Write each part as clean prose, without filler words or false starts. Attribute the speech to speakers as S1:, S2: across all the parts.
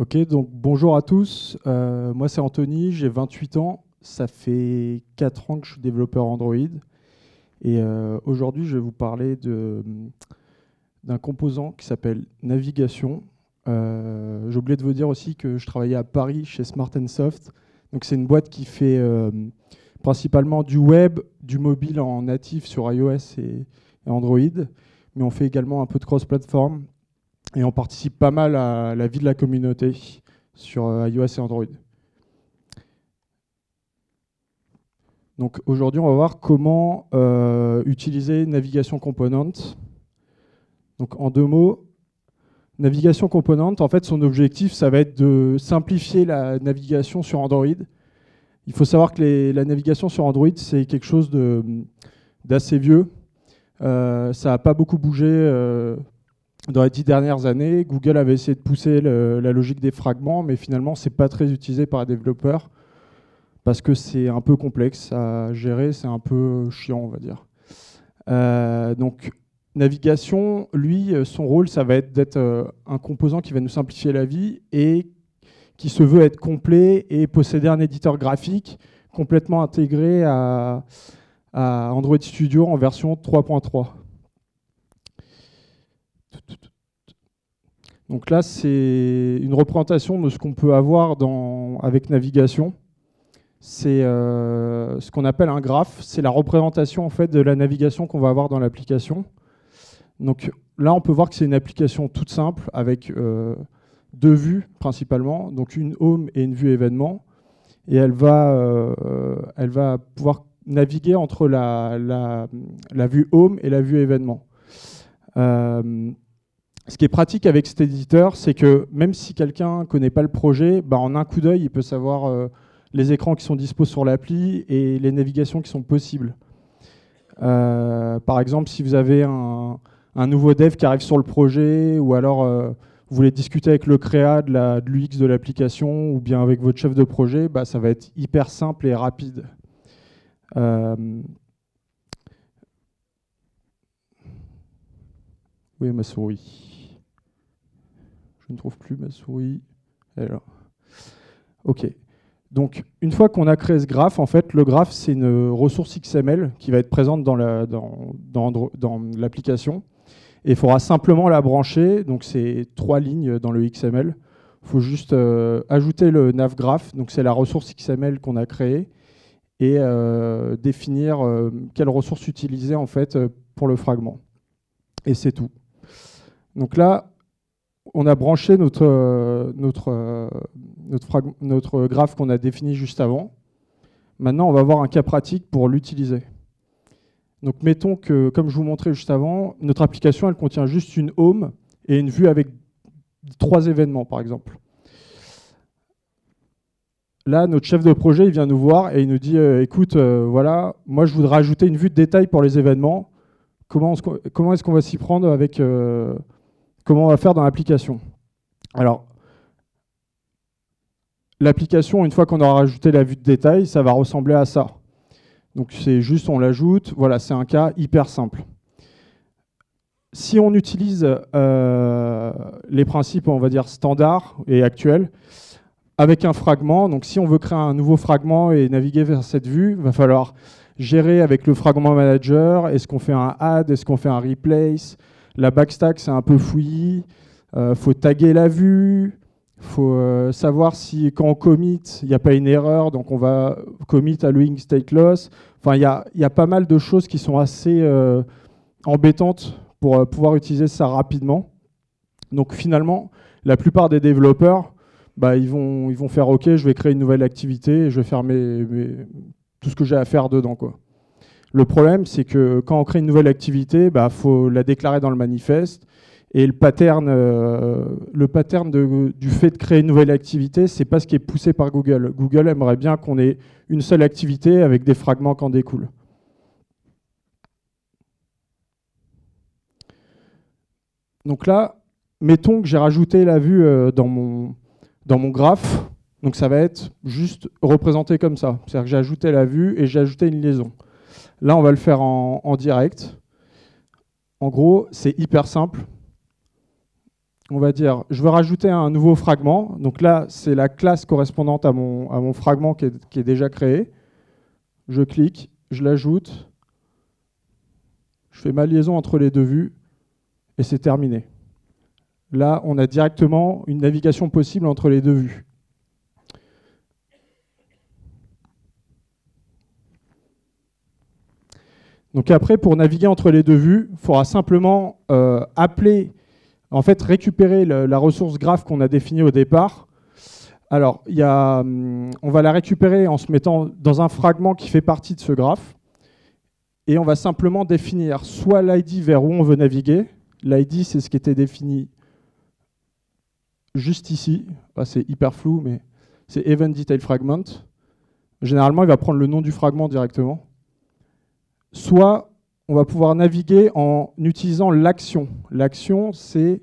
S1: Ok, donc bonjour à tous. Moi c'est Anthony, j'ai 28 ans. Ça fait 4 ans que je suis développeur Android. Et aujourd'hui, je vais vous parler d'un composant qui s'appelle navigation. J'ai oublié de vous dire aussi que je travaillais à Paris chez Smart & Soft. Donc c'est une boîte qui fait principalement du web, du mobile en natif sur iOS et Android. Mais on fait également un peu de cross-platform. Et on participe pas mal à la vie de la communauté sur iOS et Android. Donc aujourd'hui, on va voir comment utiliser Navigation Component. Donc en 2 mots, Navigation Component, en fait, son objectif, ça va être de simplifier la navigation sur Android. Il faut savoir que la navigation sur Android, c'est quelque chose d'assez vieux. Ça n'a pas beaucoup bougé dans les 10 dernières années. Google avait essayé de pousser la logique des fragments, mais finalement, ce n'est pas très utilisé par les développeurs parce que c'est un peu complexe à gérer, c'est un peu chiant, on va dire. Donc, navigation, lui, son rôle, ça va être d'être un composant qui va nous simplifier la vie et qui se veut être complet et posséder un éditeur graphique complètement intégré à Android Studio en version 3.3. Donc là, c'est une représentation de ce qu'on peut avoir avec navigation. C'est ce qu'on appelle un graphe. C'est la représentation en fait, de la navigation qu'on va avoir dans l'application. Donc là, on peut voir que c'est une application toute simple avec 2 vues principalement, donc une home et une vue événement. Et elle va pouvoir naviguer entre la vue home et la vue événement. Ce qui est pratique avec cet éditeur, c'est que même si quelqu'un ne connaît pas le projet, en un coup d'œil, il peut savoir les écrans qui sont dispos sur l'appli et les navigations qui sont possibles. Par exemple, si vous avez un nouveau dev qui arrive sur le projet, ou alors vous voulez discuter avec le créa de l'UX de l'application, ou bien avec votre chef de projet, ça va être hyper simple et rapide. Où est ma souris? Je ne trouve plus ma souris. Alors. OK. Donc, une fois qu'on a créé ce graphe, en fait, le graphe, c'est une ressource XML qui va être présente dans l'application. Et il faudra simplement la brancher. Donc, c'est 3 lignes dans le XML. Il faut juste ajouter le navgraph. Donc, c'est la ressource XML qu'on a créée. Et définir quelle ressource utiliser, en fait, pour le fragment. Et c'est tout. Donc là, on a branché notre graphe qu'on a défini juste avant. Maintenant, on va voir un cas pratique pour l'utiliser. Donc, mettons que, comme je vous montrais juste avant, notre application, elle contient juste une home et une vue avec 3 événements, par exemple. Là, notre chef de projet, il vient nous voir et il nous dit écoute, voilà, moi, je voudrais ajouter une vue de détail pour les événements. Comment est-ce qu'on va s'y prendre avec comment on va faire dans l'application? Alors, l'application, une fois qu'on aura rajouté la vue de détail, ça va ressembler à ça. Donc c'est juste, on l'ajoute. Voilà, c'est un cas hyper simple. Si on utilise les principes, on va dire, standards et actuels, avec un fragment, donc si on veut créer un nouveau fragment et naviguer vers cette vue, il va falloir gérer avec le fragment manager. Est-ce qu'on fait un add? Est-ce qu'on fait un replace? La backstack, c'est un peu fouillis. Faut taguer la vue. Il faut savoir si quand on commit, il n'y a pas une erreur, donc on va commit allowing state loss. Enfin, il y a pas mal de choses qui sont assez embêtantes pour pouvoir utiliser ça rapidement. Donc finalement, la plupart des développeurs, ils vont faire OK, je vais créer une nouvelle activité et je vais faire tout ce que j'ai à faire dedans, quoi. Le problème, c'est que quand on crée une nouvelle activité, faut la déclarer dans le manifeste. Et le pattern du fait de créer une nouvelle activité, c'est pas ce qui est poussé par Google. Google aimerait bien qu'on ait une seule activité avec des fragments qui en découlent. Donc là, mettons que j'ai rajouté la vue dans mon graphe. Donc ça va être juste représenté comme ça. C'est-à-dire que j'ai ajouté la vue et j'ai ajouté une liaison. Là, on va le faire en direct. En gros, c'est hyper simple. on va dire, je veux rajouter un nouveau fragment. Donc là, c'est la classe correspondante à mon fragment qui est déjà créé. Je clique, je l'ajoute, je fais ma liaison entre les deux vues, et c'est terminé. Là, on a directement une navigation possible entre les deux vues. Donc après, pour naviguer entre les deux vues, il faudra simplement appeler, en fait, récupérer la ressource graph qu'on a définie au départ. Alors, on va la récupérer en se mettant dans un fragment qui fait partie de ce graphe. Et on va simplement définir soit l'ID vers où on veut naviguer. L'ID, c'est ce qui était défini juste ici. C'est hyper flou, mais c'est Event Detail Fragment. Généralement, il va prendre le nom du fragment directement. Soit on va pouvoir naviguer en utilisant l'action. L'action, c'est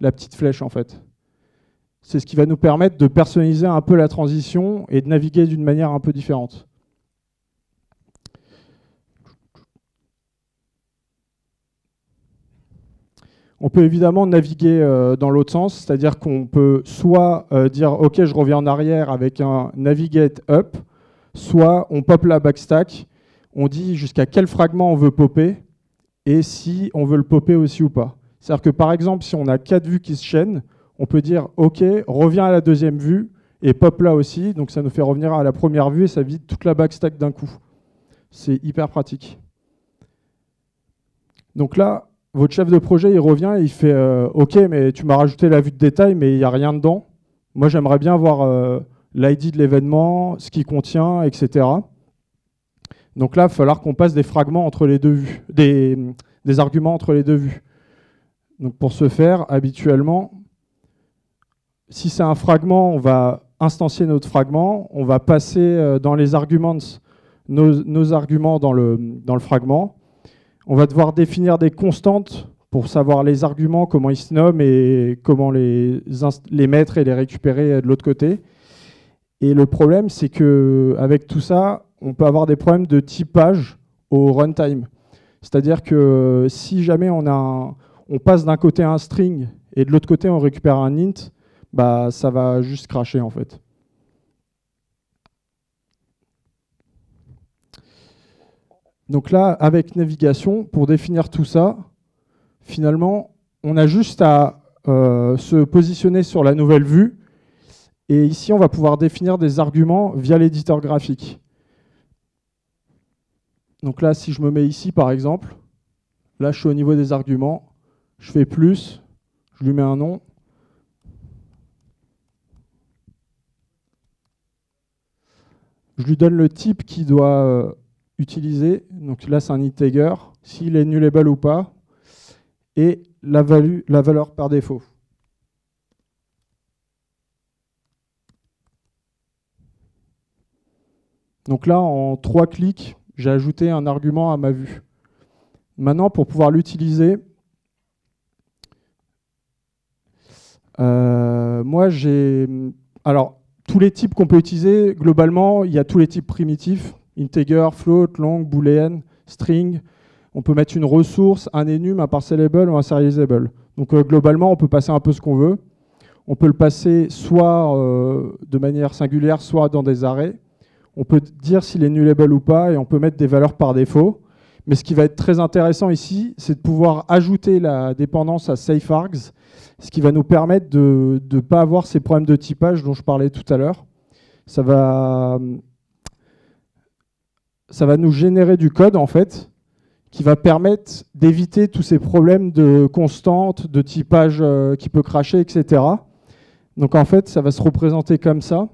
S1: la petite flèche, en fait. C'est ce qui va nous permettre de personnaliser un peu la transition et de naviguer d'une manière un peu différente. On peut évidemment naviguer dans l'autre sens, c'est-à-dire qu'on peut soit dire « Ok, je reviens en arrière » avec un navigate up, soit on pop la backstack, on dit jusqu'à quel fragment on veut popper et si on veut le popper aussi ou pas. C'est-à-dire que par exemple, si on a 4 vues qui se chaînent, on peut dire « Ok, reviens à la deuxième vue et pop là aussi ». Donc ça nous fait revenir à la première vue et ça vide toute la backstack d'un coup. C'est hyper pratique. Donc là, votre chef de projet, il revient et il fait Ok, mais tu m'as rajouté la vue de détail, mais il n'y a rien dedans. Moi, j'aimerais bien voir l'ID de l'événement, ce qu'il contient, etc. » Donc là, il va falloir qu'on passe des fragments entre les deux vues, des arguments entre les deux vues. Donc pour ce faire, habituellement, si c'est un fragment, on va instancier notre fragment, on va passer dans les arguments nos arguments dans le fragment. On va devoir définir des constantes pour savoir les arguments, comment ils se nomment et comment les mettre et les récupérer de l'autre côté. Et le problème, c'est qu'avec tout ça, on peut avoir des problèmes de typage au runtime. C'est-à-dire que si jamais on passe d'un côté un string et de l'autre côté on récupère un int, bah, ça va juste crasher en fait. Donc là, avec navigation, pour définir tout ça, finalement, on a juste à se positionner sur la nouvelle vue. Et ici, on va pouvoir définir des arguments via l'éditeur graphique. Donc là, si je me mets ici, par exemple, là, je suis au niveau des arguments. Je fais plus, je lui mets un nom. Je lui donne le type qu'il doit utiliser. Donc là, c'est un integer, s'il est nullable ou pas, et la valeur par défaut. Donc là, en 3 clics, j'ai ajouté un argument à ma vue. Maintenant, pour pouvoir l'utiliser, moi j'ai... Alors, tous les types qu'on peut utiliser, globalement, il y a tous les types primitifs, integer, float, long, boolean, string. On peut mettre une ressource, un enum, un parcelable ou un serializable. Donc globalement, on peut passer un peu ce qu'on veut. On peut le passer soit de manière singulière, soit dans des arrays. On peut dire s'il est nullable ou pas et on peut mettre des valeurs par défaut. Mais ce qui va être très intéressant ici, c'est de pouvoir ajouter la dépendance à safe-args, ce qui va nous permettre de ne pas avoir ces problèmes de typage dont je parlais tout à l'heure. Ça va nous générer du code, en fait, qui va permettre d'éviter tous ces problèmes de constantes, de typage qui peut crasher, etc. Donc en fait, ça va se représenter comme ça.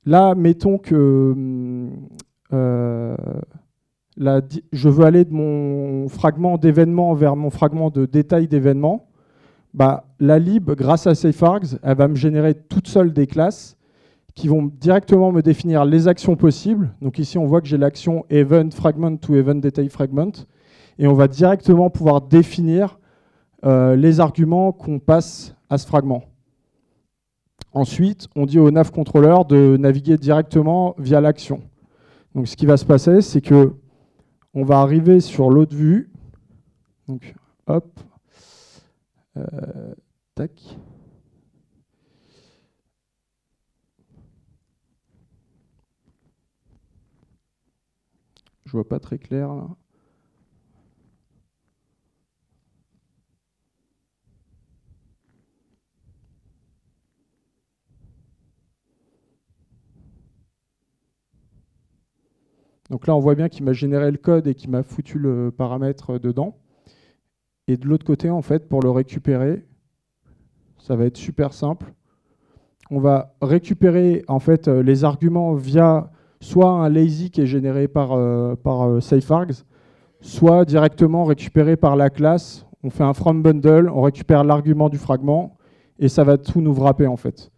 S1: Là, mettons que je veux aller de mon fragment d'événement vers mon fragment de détail d'événement. Bah, la lib, grâce à safe-args, elle va me générer toute seule des classes qui vont directement me définir les actions possibles. Donc ici, on voit que j'ai l'action event fragment to event detail fragment. Et on va directement pouvoir définir les arguments qu'on passe à ce fragment. Ensuite, on dit au nav controller de naviguer directement via l'action. Donc ce qui va se passer, c'est que on va arriver sur l'autre vue. Donc hop, Tac. Je vois pas très clair là. Donc là, on voit bien qu'il m'a généré le code et qu'il m'a foutu le paramètre dedans. Et de l'autre côté, en fait, pour le récupérer, ça va être super simple. On va récupérer en fait les arguments via soit un lazy qui est généré par SafeArgs, soit directement récupéré par la classe. On fait un from bundle, on récupère l'argument du fragment et ça va tout nous wrapper en fait.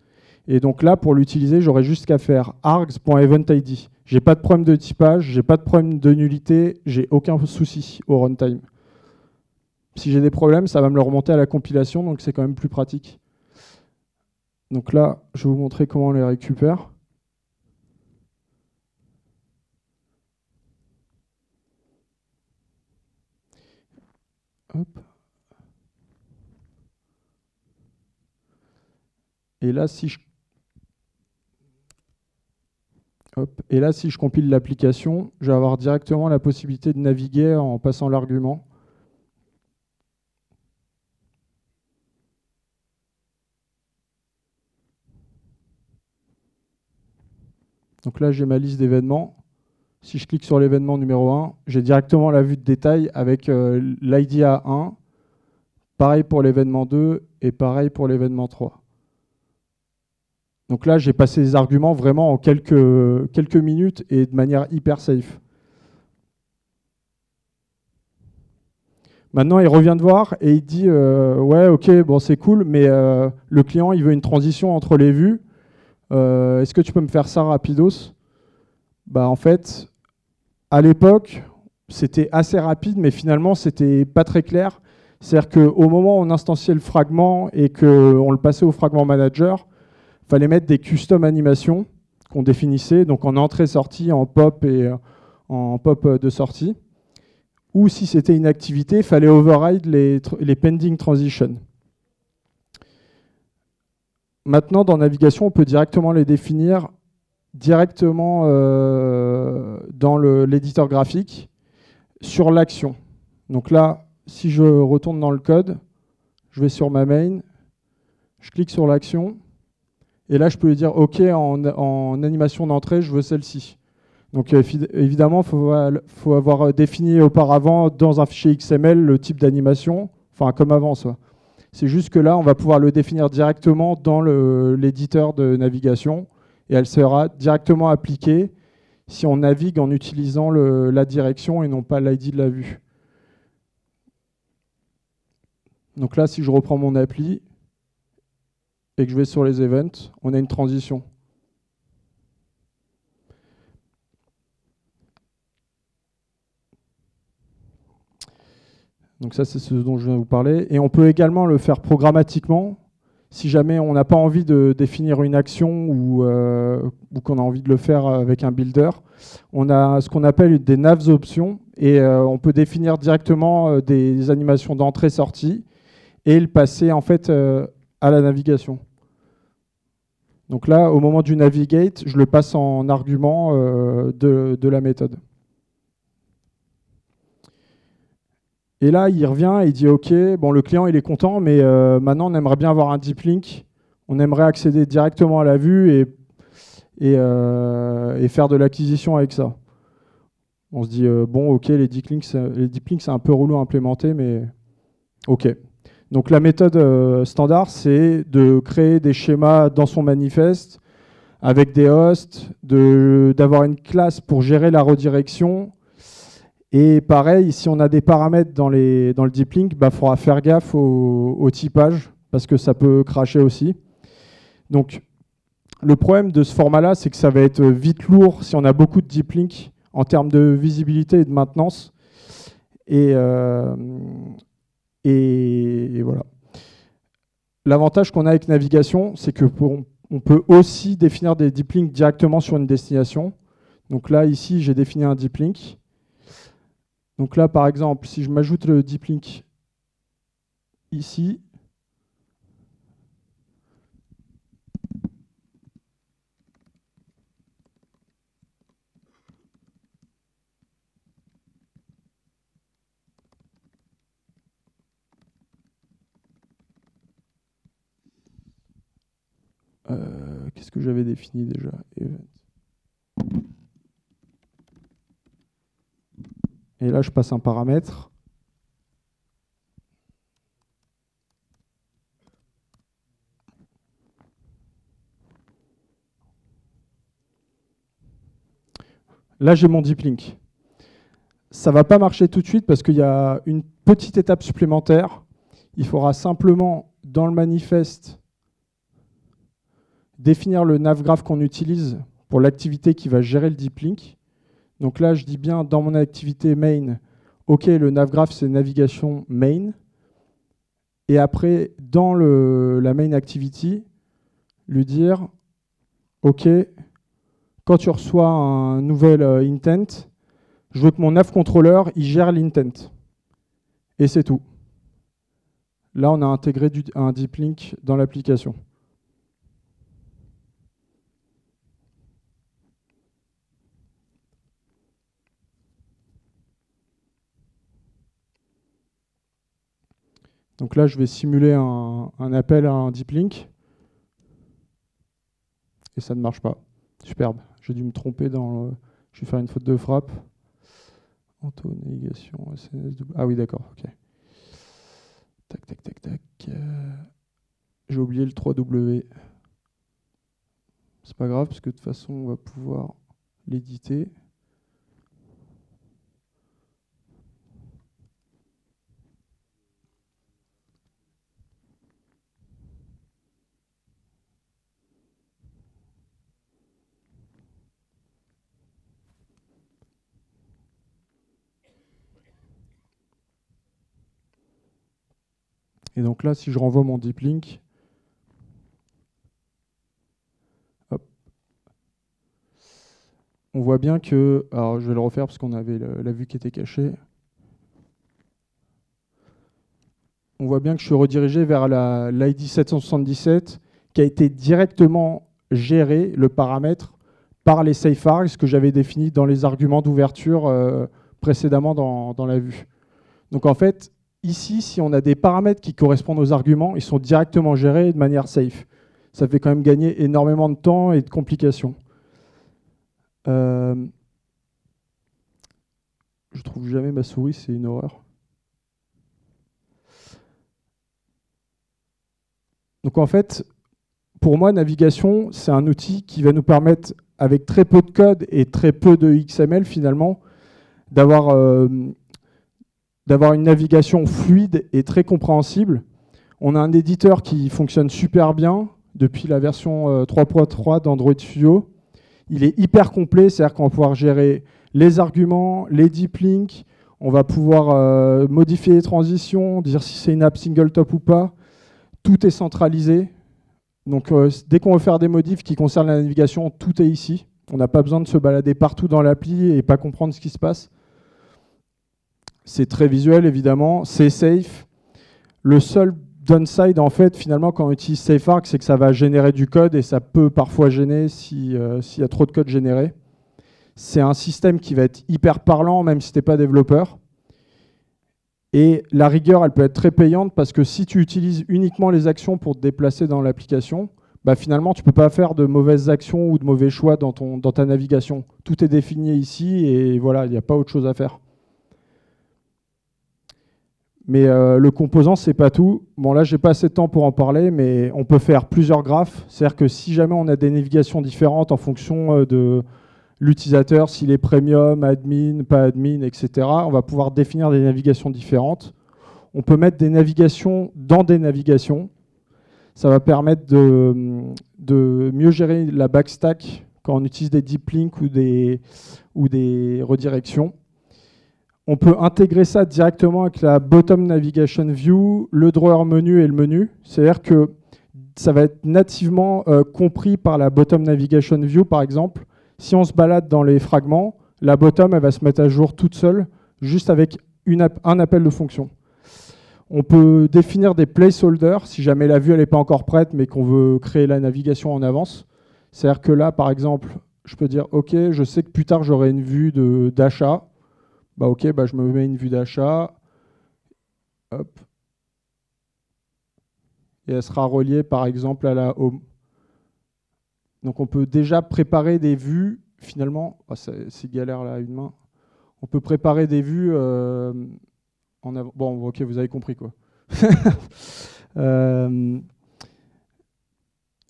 S1: Et donc là, pour l'utiliser, j'aurais juste qu'à faire args.eventID. J'ai pas de problème de typage, j'ai pas de problème de nullité, j'ai aucun souci au runtime. Si j'ai des problèmes, ça va me le remonter à la compilation, donc c'est quand même plus pratique. Donc là, je vais vous montrer comment on les récupère. Hop. Et là, si je compile l'application, je vais avoir directement la possibilité de naviguer en passant l'argument. Donc là, j'ai ma liste d'événements. Si je clique sur l'événement numéro 1, j'ai directement la vue de détail avec l'ID A1. Pareil pour l'événement 2 et pareil pour l'événement 3. Donc là, j'ai passé les arguments vraiment en quelques minutes et de manière hyper safe. Maintenant, il revient de voir et il dit ouais, ok, bon, c'est cool, mais le client, il veut une transition entre les vues. Est-ce que tu peux me faire ça rapidos? Bah, en fait, à l'époque, c'était assez rapide, mais finalement, c'était pas très clair. C'est-à-dire qu'au moment où on instanciait le fragment et qu'on le passait au fragment manager, il fallait mettre des custom animations qu'on définissait, donc en entrée-sortie, en pop et en pop de sortie. Ou si c'était une activité, il fallait override les pending transitions. Maintenant, dans navigation, on peut directement les définir directement dans l'éditeur graphique sur l'action. Donc là, si je retourne dans le code, je vais sur ma main, je clique sur l'action, et là, je peux lui dire OK, en animation d'entrée, je veux celle-ci. Donc évidemment, il faut avoir défini auparavant dans un fichier XML le type d'animation, enfin comme avant ça. C'est juste que là, on va pouvoir le définir directement dans l'éditeur de navigation et elle sera directement appliquée si on navigue en utilisant la direction et non pas l'ID de la vue. Donc là, si je reprends mon appli et que je vais sur les events, on a une transition. Donc ça, c'est ce dont je viens de vous parler. Et on peut également le faire programmatiquement. Si jamais on n'a pas envie de définir une action ou qu'on a envie de le faire avec un builder, on a ce qu'on appelle des navs options et on peut définir directement des animations d'entrée-sortie et le passer en fait à la navigation. Donc là, au moment du navigate, je le passe en argument de la méthode. Et là, il revient et il dit OK, bon, le client il est content, mais maintenant on aimerait bien avoir un deep link. On aimerait accéder directement à la vue et faire de l'acquisition avec ça. On se dit bon, OK, les deep links c'est un peu relou à implémenter, mais OK. Donc la méthode standard, c'est de créer des schémas dans son manifeste avec des hosts, d'avoir une classe pour gérer la redirection. Et pareil, si on a des paramètres dans le deep link, il faudra faire gaffe au typage parce que ça peut cracher aussi. Donc, le problème de ce format-là, c'est que ça va être vite lourd si on a beaucoup de deep link en termes de visibilité et de maintenance. Et voilà. L'avantage qu'on a avec navigation, c'est qu'on peut aussi définir des deep links directement sur une destination. Donc là, ici, j'ai défini un deep link. Donc là, par exemple, si je m'ajoute le deep link ici, Qu'est-ce que j'avais défini déjà? Et là, je passe un paramètre. Là, j'ai mon deep link. Ça ne va pas marcher tout de suite parce qu'il y a une petite étape supplémentaire. Il faudra simplement, dans le manifeste, définir le navgraph qu'on utilise pour l'activité qui va gérer le deep link. Donc là, je dis bien dans mon activité main, OK, le navgraph, c'est navigation main. Et après, dans la main activity, lui dire, OK, quand tu reçois un nouvel intent, je veux que mon nav controller il gère l'intent. Et c'est tout. Là, on a intégré un deep link dans l'application. Donc là, je vais simuler un appel à un deep link. Et ça ne marche pas. Superbe. J'ai dû me tromper dans le... Je vais faire une faute de frappe. Auto-navigation, SNS... Ah oui, d'accord. Ok. Tac, tac, tac, tac. J'ai oublié le 3W. C'est pas grave, parce que de toute façon, on va pouvoir l'éditer. Et donc là, si je renvoie mon deep link, hop, on voit bien que... Alors, je vais le refaire parce qu'on avait la vue qui était cachée. On voit bien que je suis redirigé vers l'ID 777 qui a été directement géré, le paramètre, par les safe args que j'avais définis dans les arguments d'ouverture précédemment dans la vue. Donc en fait, ici, si on a des paramètres qui correspondent aux arguments, ils sont directement gérés de manière safe. Ça fait quand même gagner énormément de temps et de complications. Je trouve jamais ma souris, c'est une horreur. Donc en fait, pour moi, navigation, c'est un outil qui va nous permettre, avec très peu de code et très peu de XML finalement, d'avoir une navigation fluide et très compréhensible. On a un éditeur qui fonctionne super bien depuis la version 3.3 d'Android Studio. Il est hyper complet, c'est-à-dire qu'on va pouvoir gérer les arguments, les deep links, on va pouvoir modifier les transitions, dire si c'est une app single top ou pas. Tout est centralisé. Donc dès qu'on veut faire des modifs qui concernent la navigation, tout est ici. On n'a pas besoin de se balader partout dans l'appli et pas comprendre ce qui se passe. C'est très visuel, évidemment. C'est safe. Le seul downside, en fait, finalement, quand on utilise SafeArc, c'est que ça va générer du code et ça peut parfois gêner s'il y a trop de code généré. C'est un système qui va être hyper parlant, même si tu n'es pas développeur. Et la rigueur, elle peut être très payante parce que si tu utilises uniquement les actions pour te déplacer dans l'application, bah finalement, tu ne peux pas faire de mauvaises actions ou de mauvais choix dans ta navigation. Tout est défini ici et voilà, il n'y a pas autre chose à faire. Mais le composant, c'est pas tout. Bon, là, j'ai pas assez de temps pour en parler, mais on peut faire plusieurs graphes. C'est-à-dire que si jamais on a des navigations différentes en fonction de l'utilisateur, s'il est premium, admin, pas admin, etc., on va pouvoir définir des navigations différentes. On peut mettre des navigations dans des navigations. Ça va permettre de mieux gérer la backstack quand on utilise des deep links ou des redirections. On peut intégrer ça directement avec la bottom navigation view, le drawer menu et le menu. C'est-à-dire que ça va être nativement compris par la bottom navigation view, par exemple. Si on se balade dans les fragments, la bottom elle va se mettre à jour toute seule, juste avec un appel de fonction. On peut définir des placeholders, si jamais la vue n'est pas encore prête, mais qu'on veut créer la navigation en avance. C'est-à-dire que là, par exemple, je peux dire, OK, je sais que plus tard, j'aurai une vue d'achat. Bah, OK, bah, je me mets une vue d'achat. Hop. Et elle sera reliée, par exemple, à la home. Donc on peut déjà préparer des vues, finalement, c'est galère là à une main, on peut préparer des vues en avant. Bon, ok, vous avez compris quoi.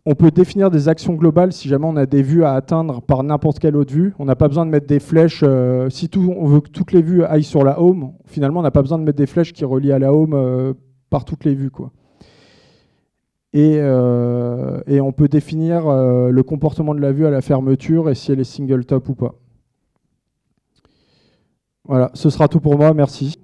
S1: On peut définir des actions globales si jamais on a des vues à atteindre par n'importe quelle autre vue. On n'a pas besoin de mettre des flèches. Si on veut que toutes les vues aillent sur la home, finalement, on n'a pas besoin de mettre des flèches qui relient à la home par toutes les vues, quoi. Et on peut définir le comportement de la vue à la fermeture et si elle est single top ou pas. Voilà, ce sera tout pour moi. Merci.